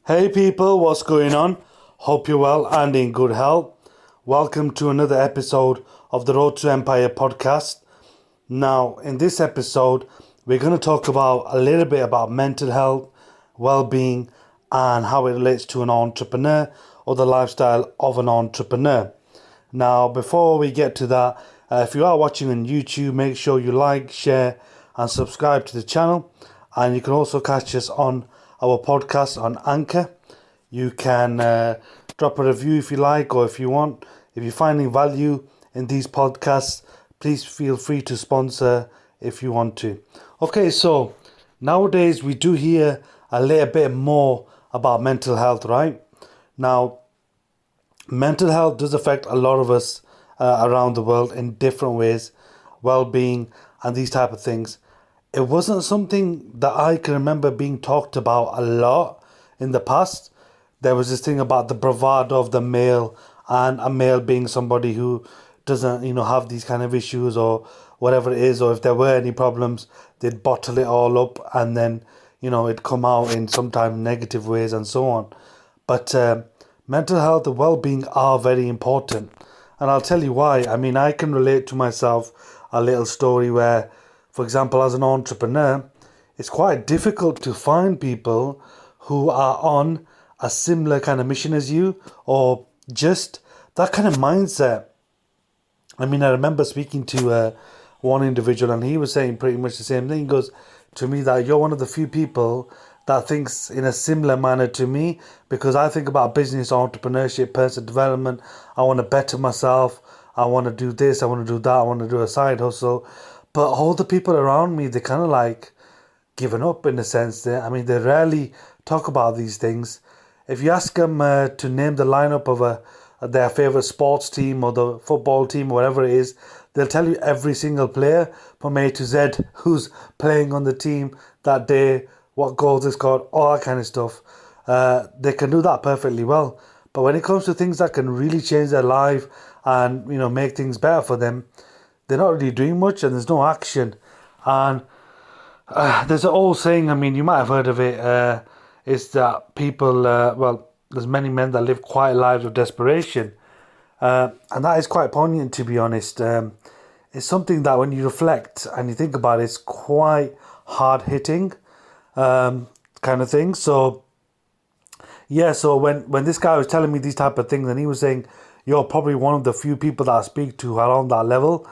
Hey people, what's going on? Hope you're well and in good health. Welcome to another episode of the Road to Empire podcast. Now, in this episode, we're going to talk about a little bit about mental health, well-being, and how it relates to an entrepreneur or the lifestyle of an entrepreneur. Now, before we get to that, if you are watching on YouTube, make sure you like, share, and subscribe to the channel. And you can also catch us on our podcast on Anchor. You can drop a review if you like or if you want. If you're finding value in these podcasts, please feel free to sponsor if you want to. Okay, so nowadays we do hear a little bit more about mental health, right? Now, mental health does affect a lot of us around the world in different ways, well-being and these type of things. It wasn't something that I can remember being talked about a lot in the past. There was this thing about the bravado of the male, and a male being somebody who doesn't, have these kind of issues or whatever it is, or if there were any problems, they'd bottle it all up and then, it'd come out in sometimes negative ways and so on. But mental health and well-being are very important. And I'll tell you why. I mean, I can relate to myself a little story where, for example, as an entrepreneur, it's quite difficult to find people who are on a similar kind of mission as you or just that kind of mindset. I mean, I remember speaking to one individual and he was saying pretty much the same thing. He goes to me that you're one of the few people that thinks in a similar manner to me, because I think about business, entrepreneurship, personal development. I want to better myself. I want to do this. I want to do that. I want to do a side hustle. But all the people around me, they kind of like given up in a sense. They rarely talk about these things. If you ask them to name the lineup of their favorite sports team or the football team, whatever it is, they'll tell you every single player from A to Z who's playing on the team that day, what goals they scored, all that kind of stuff. They can do that perfectly well. But when it comes to things that can really change their life and make things better for them, they're not really doing much and there's no action. And there's an old saying, you might have heard of it, is that people, there's many men that live quiet lives of desperation. And that is quite poignant, to be honest. It's something that when you reflect and you think about it, it's quite hard-hitting kind of thing. So, yeah, so when this guy was telling me these type of things, and he was saying, you're probably one of the few people that I speak to who are on that level.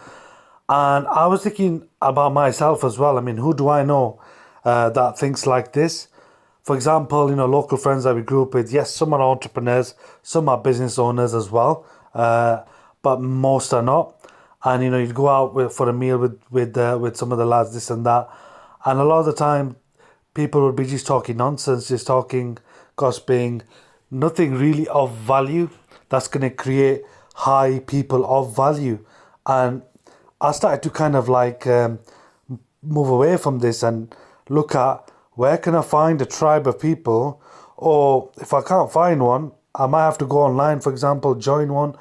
And I was thinking about myself as well. Who do I know that thinks like this? For example, local friends that we grew up with, yes, some are entrepreneurs, some are business owners as well, but most are not. And, you'd go out for a meal with some of the lads, this and that. And a lot of the time, people would be just talking nonsense, just talking, gossiping, nothing really of value that's going to create high people of value. And I started to kind of like move away from this and look at where can I find a tribe of people, or if I can't find one, I might have to go online, for example, join one,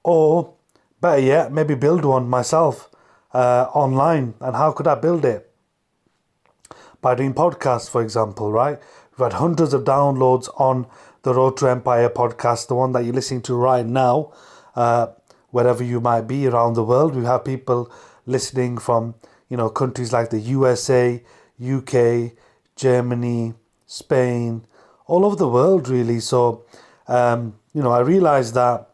or better yet, maybe build one myself online. And how could I build it? By doing podcasts, for example, right? We've had hundreds of downloads on the Road to Empire podcast, the one that you're listening to right now. Wherever you might be around the world, we have people listening from, countries like the USA, UK, Germany, Spain, all over the world, really. So, I realized that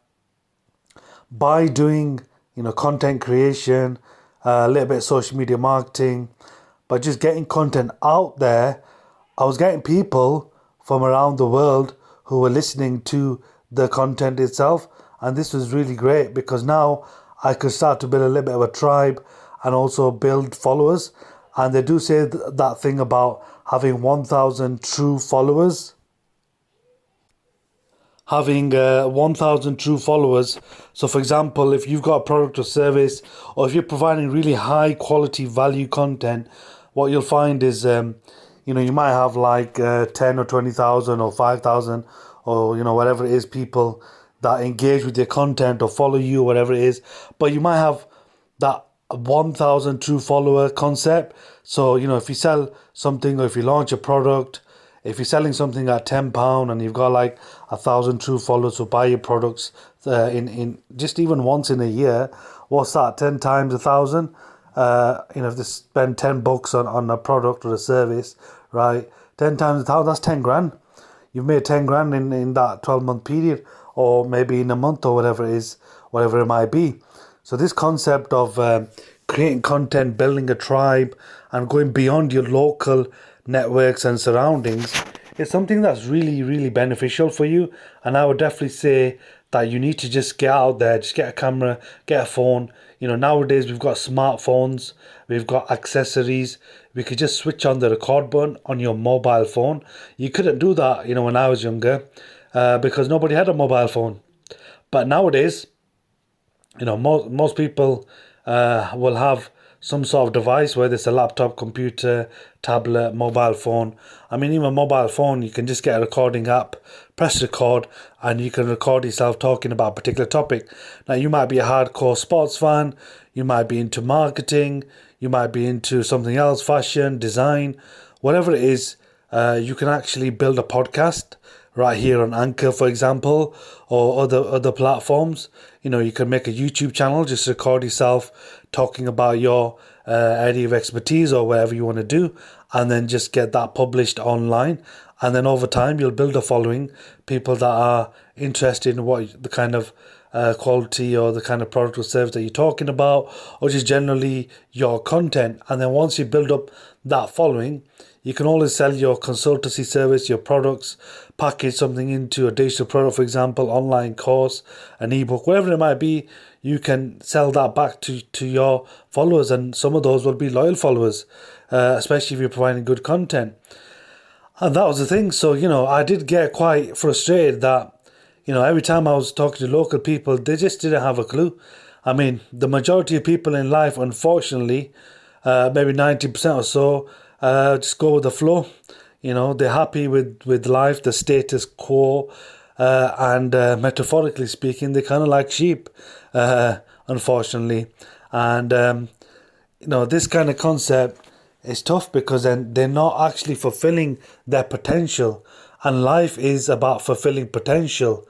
by doing, content creation, a little bit of social media marketing, but just getting content out there, I was getting people from around the world who were listening to the content itself. And this was really great because now I could start to build a little bit of a tribe and also build followers. And they do say that thing about having 1,000 true followers. Having 1,000 true followers. So, for example, if you've got a product or service, or if you're providing really high quality value content, what you'll find is, you might have like 10 or 20,000 or 5,000 or, whatever it is, people that engage with your content or follow you, whatever it is. But you might have that 1,000 true follower concept. So, if you sell something or if you launch a product, if you're selling something at £10 and you've got like 1,000 true followers who buy your products in just even once in a year, what's that? 10 times 1,000. If they spend $10 on a product or a service, right? 10 times 1,000, that's 10 grand. You've made 10 grand in that 12-month period, or maybe in a month, or whatever it might be. So this concept of creating content, building a tribe, and going beyond your local networks and surroundings is something that's really, really beneficial for you. And I would definitely say that you need to just get out there, just get a camera, get a phone. Nowadays we've got smartphones, we've got accessories. We could just switch on the record button on your mobile phone. You couldn't do that, when I was younger, because nobody had a mobile phone. But nowadays, most people will have some sort of device, whether it's a laptop, computer, tablet, mobile phone. I mean, even mobile phone, you can just get a recording app, press record, and you can record yourself talking about a particular topic. Now, you might be a hardcore sports fan, you might be into marketing, you might be into something else, fashion, design, whatever it is. You can actually build a podcast right here on Anchor, for example, or other platforms. You can make a YouTube channel, just record yourself talking about your area of expertise or whatever you want to do, and then just get that published online. And then over time, you'll build a following, people that are interested in what the kind of quality or the kind of product or service that you're talking about, or just generally your content. And then once you build up that following, you can always sell your consultancy service, your products, package something into a digital product, for example, online course, an ebook, whatever it might be. You can sell that back to your followers, and some of those will be loyal followers, especially if you're providing good content. And that was the thing. So, I did get quite frustrated that, every time I was talking to local people, they just didn't have a clue. I mean, the majority of people in life, unfortunately, maybe 90% or so, just go with the flow. They're happy with life, the status quo, and metaphorically speaking, they're kind of like sheep, unfortunately. And, this kind of concept is tough, because then they're not actually fulfilling their potential. And life is about fulfilling potential.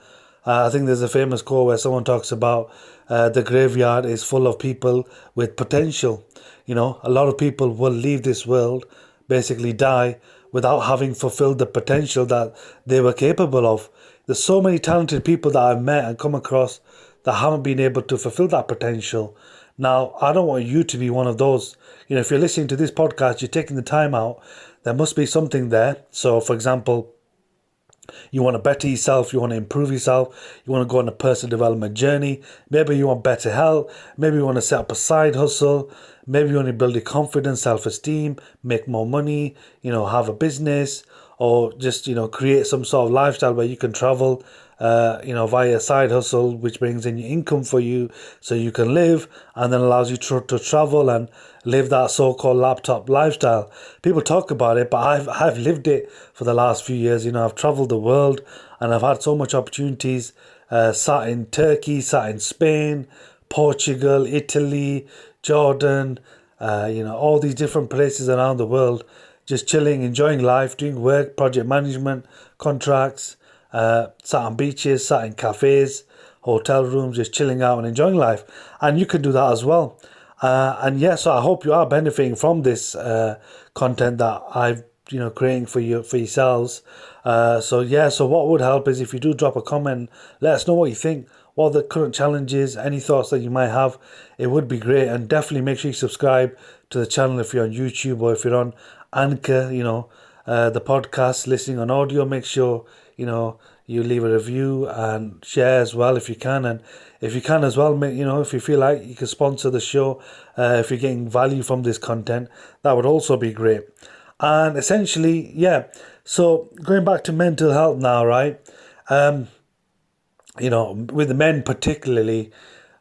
I think there's a famous quote where someone talks about the graveyard is full of people with potential. A lot of people will leave this world, basically die, without having fulfilled the potential that they were capable of. There's so many talented people that I've met and come across that haven't been able to fulfill that potential. Now, I don't want you to be one of those. If you're listening to this podcast, you're taking the time out, there must be something there. So, for example, you want to better yourself, you want to improve yourself, you want to go on a personal development journey, maybe you want better health, maybe you want to set up a side hustle, maybe you want to build your confidence, self-esteem, make more money, have a business, or just, create some sort of lifestyle where you can travel, via a side hustle, which brings in your income for you so you can live, and then allows you to travel and live that so-called laptop lifestyle. People talk about it, but I've lived it for the last few years. I've traveled the world, and I've had so much opportunities, sat in Turkey, sat in Spain, Portugal, Italy, Jordan, all these different places around the world, just chilling, enjoying life, doing work, project management, contracts, sat on beaches, sat in cafes, hotel rooms, just chilling out and enjoying life. And you can do that as well. So I hope you are benefiting from this content that I've creating for yourselves. So what would help is if you do drop a comment, let us know what you think, what are the current challenges, any thoughts that you might have. It would be great. And definitely make sure you subscribe to the channel if you're on YouTube, or if you're on Anchor, the podcast, listening on audio. Make sure you leave a review and share as well if you can. And if you can as well, if you feel like you can sponsor the show, if you're getting value from this content, that would also be great. And essentially, so going back to mental health now, right? With the men particularly,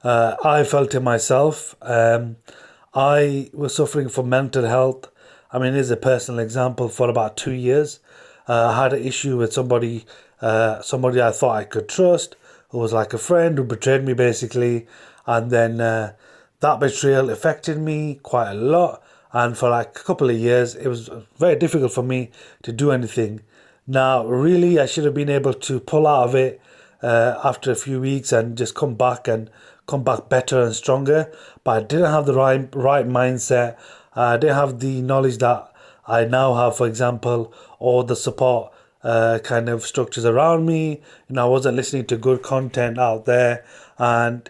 I felt it myself. I was suffering from mental health. I mean, here's a personal example. For about 2 years, I had an issue with somebody I thought I could trust, who was like a friend, who betrayed me basically. And then that betrayal affected me quite a lot. And for like a couple of years, it was very difficult for me to do anything. Now, really, I should have been able to pull out of it after a few weeks and just come back better and stronger. But I didn't have the right mindset. I didn't have the knowledge that I now have, for example, or the support kind of structures around me. I wasn't listening to good content out there, and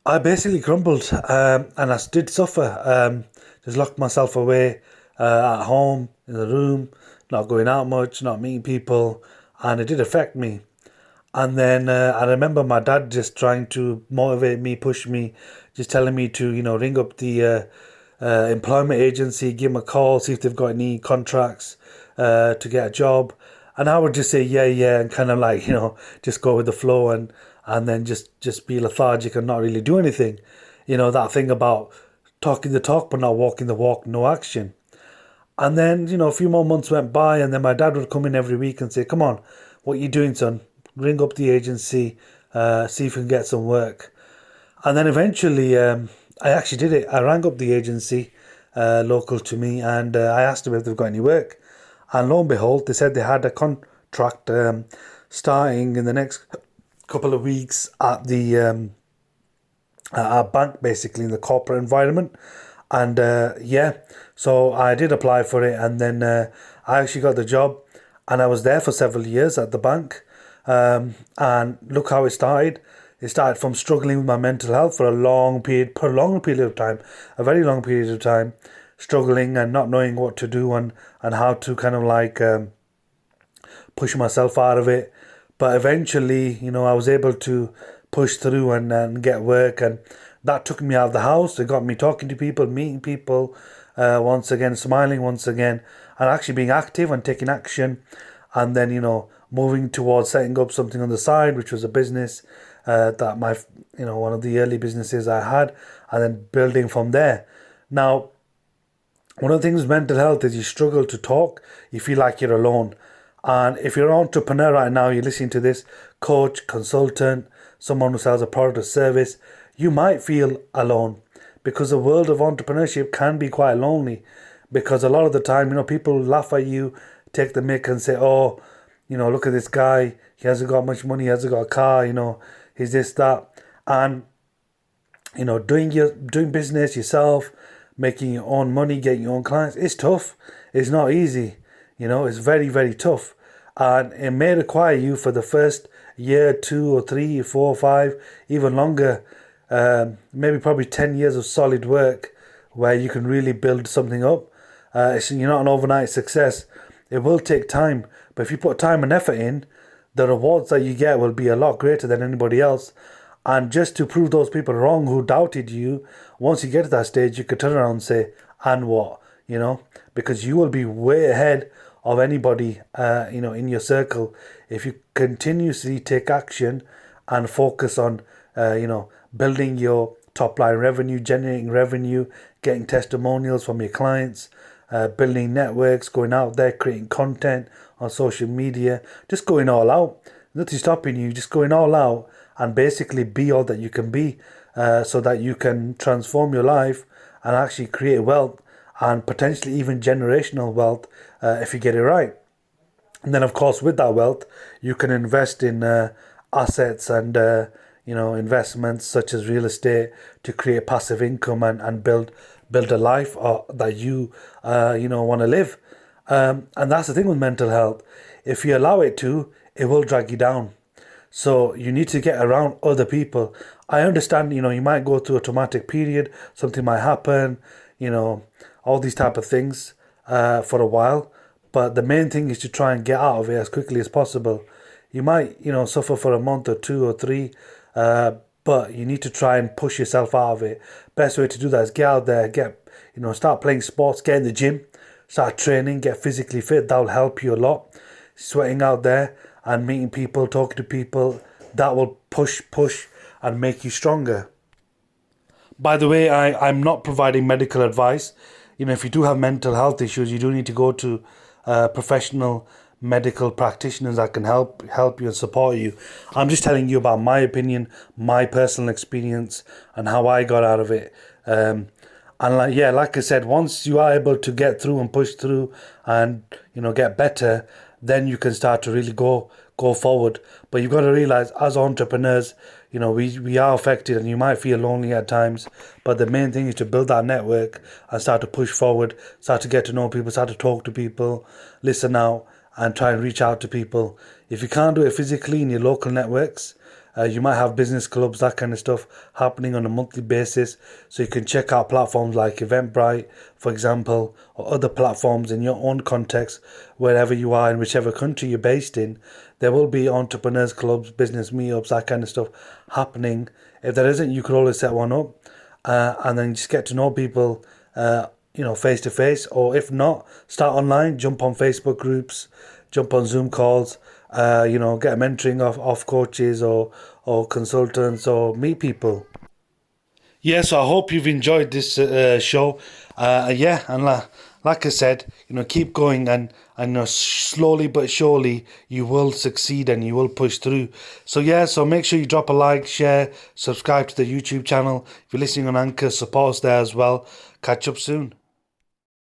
I basically crumbled, and I did suffer. Just locked myself away at home in the room, not going out much, not meeting people, and it did affect me. And then I remember my dad just trying to motivate me, push me, just telling me to, ring up the employment agency, give them a call, see if they've got any contracts to get a job. And I would just say, yeah, yeah, and kind of like, just go with the flow and then just be lethargic and not really do anything. That thing about talking the talk but not walking the walk, no action. And then, a few more months went by, and then my dad would come in every week and say, come on, what you doing, son? Ring up the agency, see if you can get some work. And then eventually, I actually did it. I rang up the agency local to me, and I asked them if they've got any work. And lo and behold, they said they had a contract starting in the next couple of weeks at the at our bank, basically in the corporate environment. And yeah, so I did apply for it, and then I actually got the job, and I was there for several years at the bank. And look how it started. It started from struggling with my mental health for a prolonged period of time, a very long period of time, struggling and not knowing what to do and how to kind of like push myself out of it. But eventually, I was able to push through and get work, and that took me out of the house. It got me talking to people, meeting people, once again, smiling once again, and actually being active and taking action. And then, moving towards setting up something on the side, which was a business that one of the early businesses I had, and then building from there. Now, one of the things with mental health is you struggle to talk. You feel like you're alone. And if you're an entrepreneur right now, you're listening to this, coach, consultant, someone who sells a product or service, you might feel alone, because the world of entrepreneurship can be quite lonely. Because a lot of the time, people laugh at you, take the mick and say, oh, look at this guy, he hasn't got much money, he hasn't got a car, he's this, that. And, doing business yourself, making your own money, getting your own clients, it's tough. It's not easy. It's very, very tough. And it may require you for the first year, 2 or 3 or 4 or 5, even longer, maybe probably 10 years of solid work where you can really build something up. You're not an overnight success. It will take time. But if you put time and effort in, the rewards that you get will be a lot greater than anybody else. And just to prove those people wrong who doubted you, once you get to that stage, you could turn around and say, and what? Because you will be way ahead of anybody, in your circle if you continuously take action and focus on, building your top line revenue, generating revenue, getting testimonials from your clients, building networks, going out there, creating content on social media, just going all out. Nothing stopping you, just going all out and basically be all that you can be, so that you can transform your life and actually create wealth, and potentially even generational wealth, if you get it right. And then, of course, with that wealth, you can invest in assets and investments such as real estate to create passive income and build a life that you want to live. And that's the thing with mental health. If you allow it to, it will drag you down. So you need to get around other people. I understand, you might go through a traumatic period, something might happen, all these type of things for a while. But the main thing is to try and get out of it as quickly as possible. You might, suffer for a month or 2 or 3, but you need to try and push yourself out of it. Best way to do that is get out there, start playing sports, get in the gym, start training, get physically fit. That will help you a lot. Sweating out there and meeting people, talking to people, that will push and make you stronger. By the way, I'm not providing medical advice. If you do have mental health issues, you do need to go to professional medical practitioners that can help you and support you. I'm just telling you about my opinion, my personal experience, and how I got out of it. And like I said, once you are able to get through and push through and get better, then you can start to really go forward. But you've got to realize, as entrepreneurs, we are affected, and you might feel lonely at times. But the main thing is to build that network and start to push forward, start to get to know people, start to talk to people, listen out, and try and reach out to people. If you can't do it physically in your local networks, you might have business clubs, that kind of stuff happening on a monthly basis. So you can check out platforms like Eventbrite, for example, or other platforms in your own context, wherever you are, in whichever country you're based in. There will be entrepreneurs clubs, business meetups, that kind of stuff happening. If there isn't, you could always set one up, and then just get to know people, face to face. Or if not, start online, jump on Facebook groups, jump on Zoom calls, get mentoring of coaches or consultants, or meet people. Yes, I hope you've enjoyed this show. And like I said, keep going, and slowly but surely you will succeed and you will push through. So make sure you drop a like, share, subscribe to the YouTube channel. If you're listening on Anchor, support us there as well. Catch up soon.